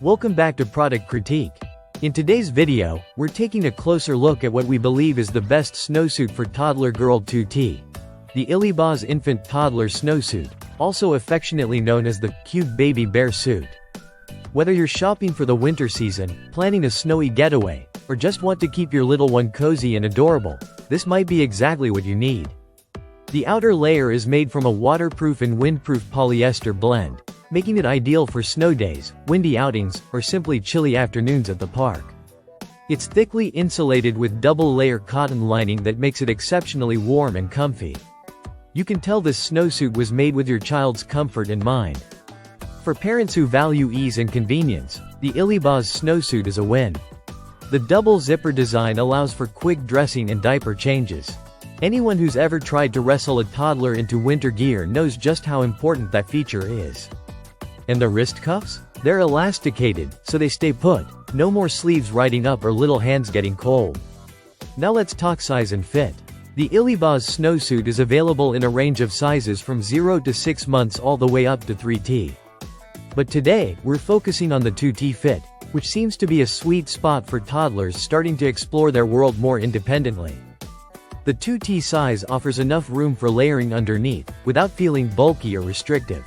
Welcome back to Product Critique. In today's video, we're taking a closer look at what we believe is the best snowsuit for Toddler Girl 2T. The Ilyboz Infant Toddler Snowsuit, also affectionately known as the cute baby bear suit. Whether you're shopping for the winter season, planning a snowy getaway, or just want to keep your little one cozy and adorable, this might be exactly what you need. The outer layer is made from a waterproof and windproof polyester blend, making it ideal for snow days, windy outings, or simply chilly afternoons at the park. It's thickly insulated with double-layer cotton lining that makes it exceptionally warm and comfy. You can tell this snowsuit was made with your child's comfort in mind. For parents who value ease and convenience, the Ilyboz snowsuit is a win. The double zipper design allows for quick dressing and diaper changes. Anyone who's ever tried to wrestle a toddler into winter gear knows just how important that feature is. And the wrist cuffs? They're elasticated, so they stay put. No more sleeves riding up or little hands getting cold. Now let's talk size and fit. The Ilyboz snowsuit is available in a range of sizes from 0 to 6 months all the way up to 3T. But today, we're focusing on the 2T fit, which seems to be a sweet spot for toddlers starting to explore their world more independently. The 2T size offers enough room for layering underneath, without feeling bulky or restrictive.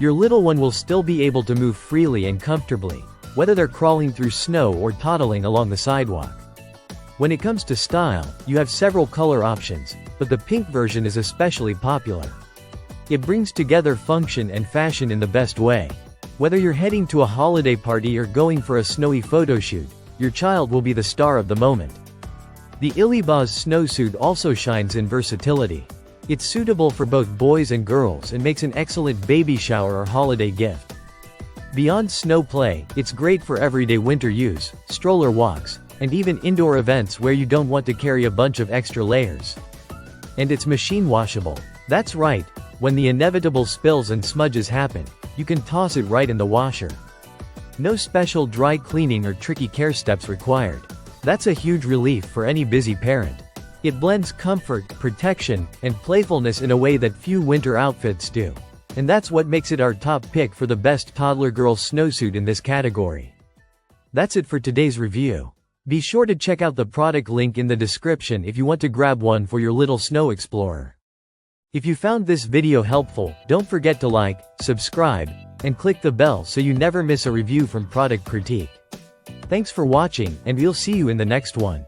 Your little one will still be able to move freely and comfortably, whether they're crawling through snow or toddling along the sidewalk. When it comes to style, you have several color options, but the pink version is especially popular. It brings together function and fashion in the best way. Whether you're heading to a holiday party or going for a snowy photo shoot, your child will be the star of the moment. The Ilyboz snowsuit also shines in versatility. It's suitable for both boys and girls and makes an excellent baby shower or holiday gift. Beyond snow play, it's great for everyday winter use, stroller walks, and even indoor events where you don't want to carry a bunch of extra layers. And it's machine washable. That's right, when the inevitable spills and smudges happen, you can toss it right in the washer. No special dry cleaning or tricky care steps required. That's a huge relief for any busy parent. It blends comfort, protection, and playfulness in a way that few winter outfits do. And that's what makes it our top pick for the best toddler girl snowsuit in this category. That's it for today's review. Be sure to check out the product link in the description if you want to grab one for your little snow explorer. If you found this video helpful, don't forget to like, subscribe, and click the bell so you never miss a review from Product Critique. Thanks for watching, and we'll see you in the next one.